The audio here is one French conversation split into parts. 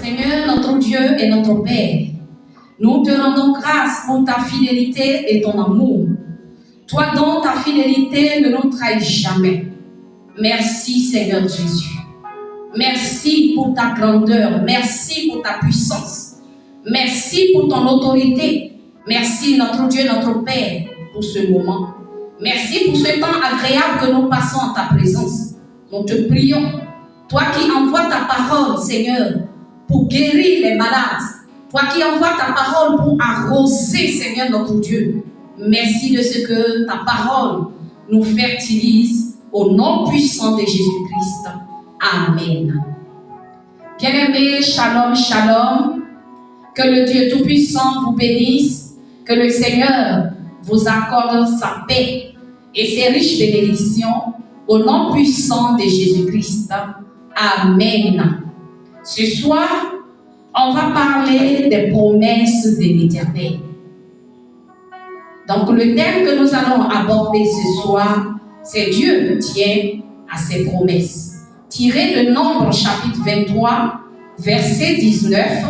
Seigneur, notre Dieu et notre Père, nous te rendons grâce pour ta fidélité et ton amour. Toi dont ta fidélité ne nous trahit jamais. Merci Seigneur Jésus. Merci pour ta grandeur. Merci pour ta puissance. Merci pour ton autorité. Merci notre Dieu, notre Père, pour ce moment. Merci pour ce temps agréable que nous passons en ta présence. Nous te prions. Toi qui envoies ta parole, Seigneur, pour guérir les malades. Toi qui envoies ta parole pour arroser, Seigneur notre Dieu. Merci de ce que ta parole nous fertilise au nom puissant de Jésus-Christ. Amen. Bien-aimés, shalom, shalom. Que le Dieu Tout-Puissant vous bénisse. Que le Seigneur vous accorde sa paix et ses riches bénédictions au nom puissant de Jésus-Christ. Amen. Ce soir, on va parler des promesses de l'Éternel. Donc, le thème que nous allons aborder ce soir, c'est Dieu tient à ses promesses. Tiré de Nombre chapitre 23, verset 19,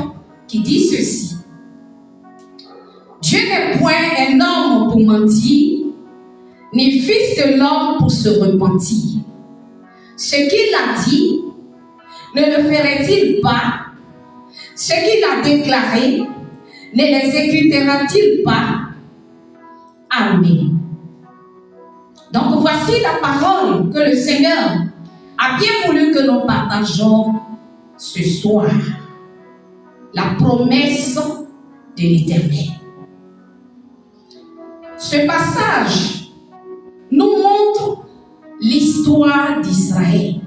qui dit ceci. Dieu n'est point un homme pour mentir, ni fils de l'homme pour se repentir. Ce qu'il a dit, ne le ferait-il pas? Ce qu'il a déclaré, ne l'exécutera-t-il pas? Amen. Donc voici la parole que le Seigneur a bien voulu que nous partageons ce soir. La promesse de l'Éternel. Ce passage nous montre l'histoire d'Israël.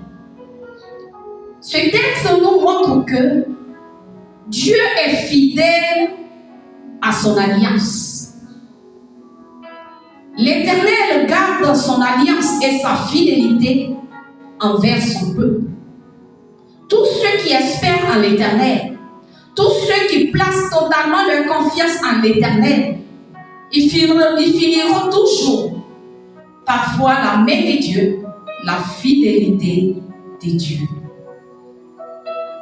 Ce texte nous montre que Dieu est fidèle à son alliance. L'Éternel garde son alliance et sa fidélité envers son peuple. Tous ceux qui espèrent en l'Éternel, tous ceux qui placent totalement leur confiance en l'Éternel, ils finiront toujours par voir la main de Dieu, la fidélité de Dieu.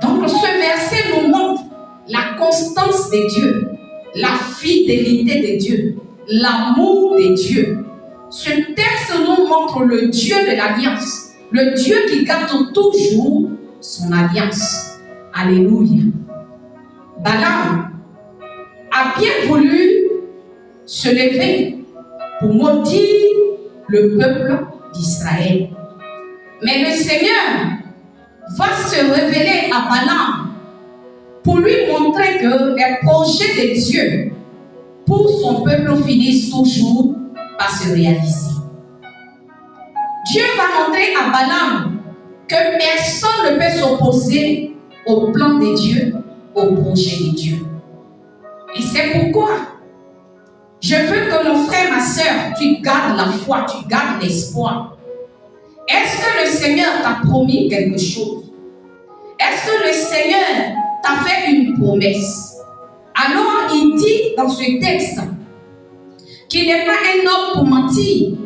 Donc ce verset nous montre la constance de Dieu, la fidélité de Dieu, l'amour de Dieu. Ce texte nous montre le Dieu de l'alliance, le Dieu qui garde toujours son alliance. Alléluia. Balaam a bien voulu se lever pour maudire le peuple d'Israël. Mais le Seigneur va se révéler à Balaam pour lui montrer que les projets de Dieu pour son peuple finissent toujours par se réaliser. Dieu va montrer à Balaam que personne ne peut s'opposer au plan de Dieu, au projet de Dieu. Et c'est pourquoi je veux que mon frère, ma soeur, tu gardes la foi, tu gardes l'espoir. Est-ce que le Seigneur t'a promis quelque chose? Est-ce que le Seigneur t'a fait une promesse? Alors il dit dans ce texte qu'il n'est pas un homme pour mentir,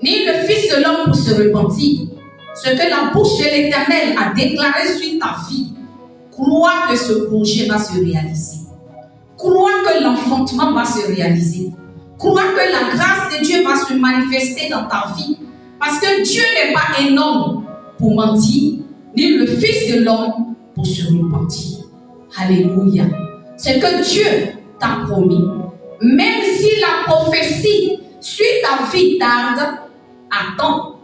ni le fils de l'homme pour se repentir. Ce que la bouche de l'Éternel a déclaré sur ta vie, crois que ce projet va se réaliser. Crois que l'enfantement va se réaliser. Crois que la grâce de Dieu va se manifester dans ta vie. Parce que Dieu n'est pas un homme pour mentir, ni le fils de l'homme pour se repentir. Alléluia. C'est que Dieu t'a promis. Même si la prophétie sur ta vie tarde, attends.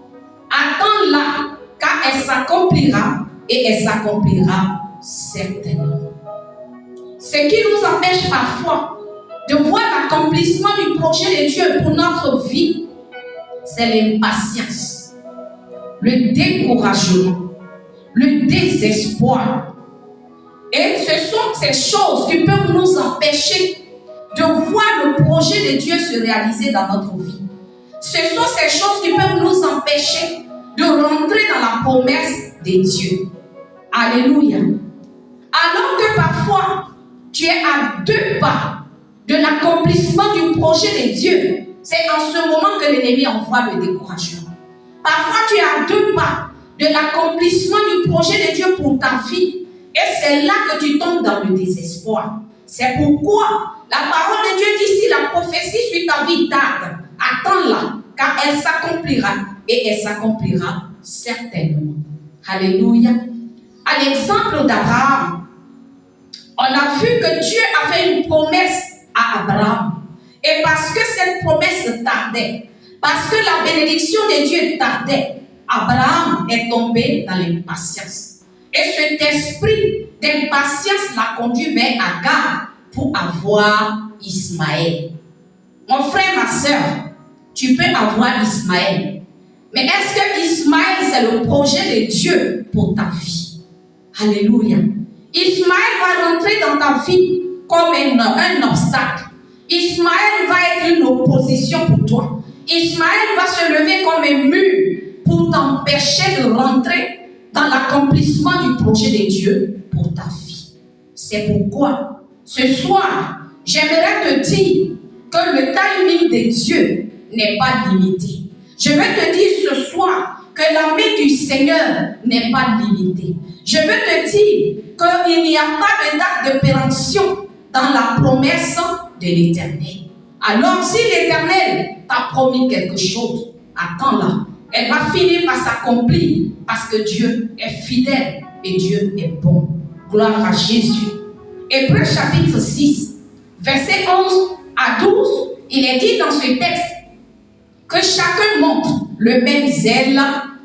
Attends-la, car elle s'accomplira et elle s'accomplira certainement. Ce qui nous empêche parfois de voir l'accomplissement du projet de Dieu pour notre vie, c'est l'impatience, le découragement, le désespoir. Et ce sont ces choses qui peuvent nous empêcher de voir le projet de Dieu se réaliser dans notre vie. Ce sont ces choses qui peuvent nous empêcher de rentrer dans la promesse de Dieu. Alléluia. Alors que parfois, tu es à 2 pas de l'accomplissement du projet de Dieu, c'est en ce moment que l'ennemi envoie le découragement. Parfois, tu es à 2 pas de l'accomplissement du projet de Dieu pour ta vie. Et c'est là que tu tombes dans le désespoir. C'est pourquoi la parole de Dieu dit, si la prophétie sur ta vie tarde, attends-la, car elle s'accomplira. Et elle s'accomplira certainement. Alléluia. À l'exemple d'Abraham, on a vu que Dieu a fait une promesse à Abraham. Et parce que cette promesse tardait, parce que la bénédiction de Dieu tardait, Abraham est tombé dans l'impatience. Et cet esprit d'impatience l'a conduit vers Agar pour avoir Ismaël. Mon frère, ma soeur, tu peux avoir Ismaël. Mais est-ce que Ismaël, c'est le projet de Dieu pour ta vie? Alléluia. Ismaël va rentrer dans ta vie comme un obstacle. Ismaël va être une opposition pour toi. Ismaël va se lever comme un mur pour t'empêcher de rentrer dans l'accomplissement du projet de Dieu pour ta vie. C'est pourquoi, ce soir, j'aimerais te dire que le timing de Dieu n'est pas limité. Je vais te dire ce soir que la main du Seigneur n'est pas limitée. Je veux te dire qu'il n'y a pas de date de péremption dans la promesse de l'Éternel. Alors, si l'Éternel t'a promis quelque chose, attends-la. Elle va finir par s'accomplir parce que Dieu est fidèle et Dieu est bon. Gloire à Jésus. Hébreux chapitre 6, verset 11 à 12, il est dit dans ce texte que chacun montre le même zèle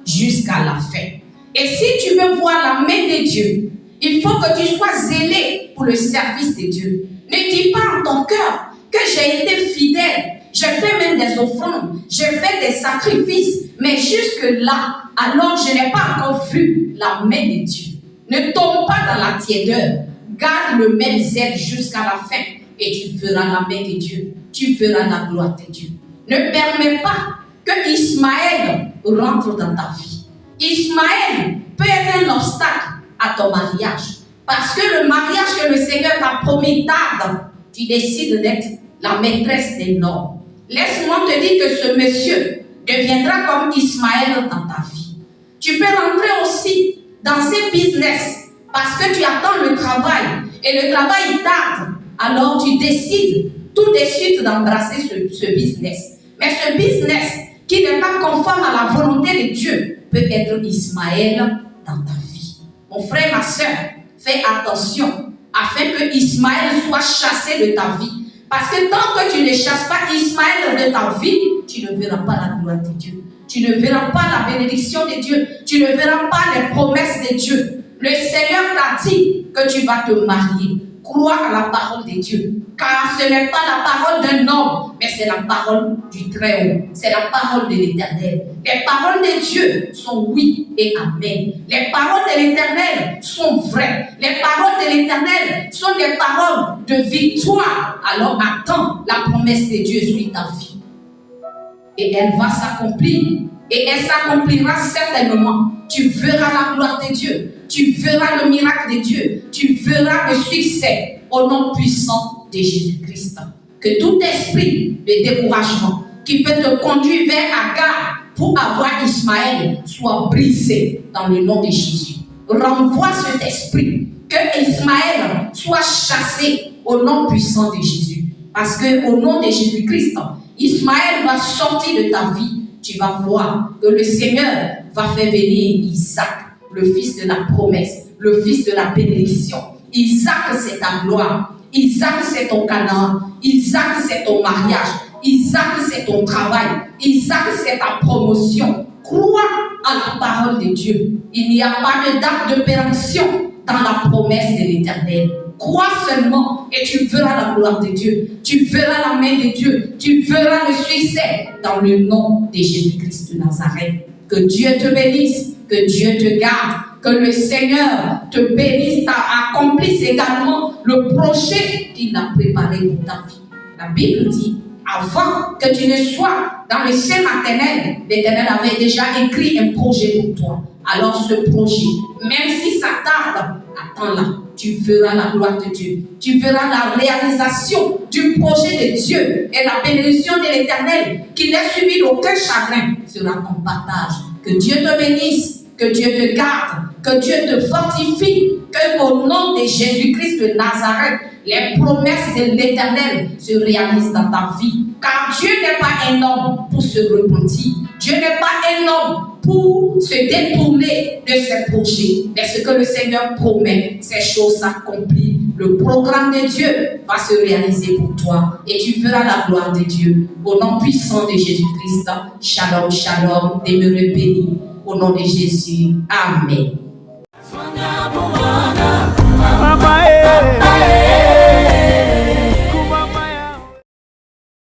jusqu'à la fin. Et si tu veux voir la main de Dieu, il faut que tu sois zélé pour le service de Dieu. Ne dis pas en ton cœur que j'ai été fidèle, j'ai fait même des offrandes, j'ai fait des sacrifices, mais jusque-là, alors je n'ai pas encore vu la main de Dieu. Ne tombe pas dans la tiédeur, garde le même zèle jusqu'à la fin et tu verras la main de Dieu, tu verras la gloire de Dieu. Ne permets pas que Ismaël rentre dans ta vie. Ismaël peut être un obstacle à ton mariage. Parce que le mariage que le Seigneur t'a promis tarde, tu décides d'être la maîtresse des normes. Laisse-moi te dire que ce monsieur deviendra comme Ismaël dans ta vie. Tu peux rentrer aussi dans ces business parce que tu attends le travail et le travail tarde. Alors tu décides tout de suite d'embrasser ce business. Mais ce business qui n'est pas conforme à la volonté de Dieu peut être Ismaël dans ta vie. Mon frère, ma soeur, fais attention afin que Ismaël soit chassé de ta vie. Parce que tant que tu ne chasses pas Ismaël de ta vie, tu ne verras pas la gloire de Dieu. Tu ne verras pas la bénédiction de Dieu. Tu ne verras pas les promesses de Dieu. Le Seigneur t'a dit que tu vas te marier. Crois à la parole de Dieu. Car ce n'est pas la parole d'un homme, mais c'est la parole du Très-Haut. C'est la parole de l'Éternel. Les paroles de Dieu sont oui et amen. Les paroles de l'Éternel sont vraies. Les paroles de l'Éternel sont des paroles de victoire. Alors attends la promesse de Dieu sur ta vie. Et elle va s'accomplir. Et elle s'accomplira certainement. Tu verras la gloire de Dieu. Tu verras le miracle de Dieu. Tu verras le succès au nom puissant de Jésus-Christ. Que tout esprit de découragement qui peut te conduire vers Agar pour avoir Ismaël soit brisé dans le nom de Jésus. Renvoie cet esprit. Que Ismaël soit chassé au nom puissant de Jésus. Parce que au nom de Jésus-Christ, Ismaël va sortir de ta vie. Tu vas voir que le Seigneur va faire venir Isaac, le fils de la promesse, le fils de la bénédiction. Isaac, c'est ta gloire. Isaac, c'est ton Canaan. Isaac, c'est ton mariage. Isaac, c'est ton travail. Isaac, c'est ta promotion. Crois à la parole de Dieu. Il n'y a pas de date de péremption dans la promesse de l'Éternel. Crois seulement et tu verras la gloire de Dieu. Tu verras la main de Dieu. Tu verras le succès dans le nom de Jésus-Christ de Nazareth. Que Dieu te bénisse, que Dieu te garde, que le Seigneur te bénisse, accomplisse également le projet qu'il a préparé pour ta vie. La Bible dit, avant que tu ne sois dans le sein maternel, l'Éternel avait déjà écrit un projet pour toi. Alors ce projet, même si ça tarde, attends-la. Tu verras la gloire de Dieu. Tu verras la réalisation du projet de Dieu et la bénédiction de l'Éternel qui n'est suivi d'aucun chagrin sera ton partage Que Dieu te bénisse, que Dieu te garde, que Dieu te fortifie, que au nom de Jésus-Christ de Nazareth, les promesses de l'Éternel se réalisent dans ta vie. Car Dieu n'est pas un homme pour se repentir. Dieu n'est pas un homme pour se détourner de ses projets. Mais ce que le Seigneur promet, ces choses s'accomplissent. Le programme de Dieu va se réaliser pour toi et tu verras la gloire de Dieu. Au nom puissant de Jésus-Christ, shalom, shalom, demeurez bénis. Au nom de Jésus, amen.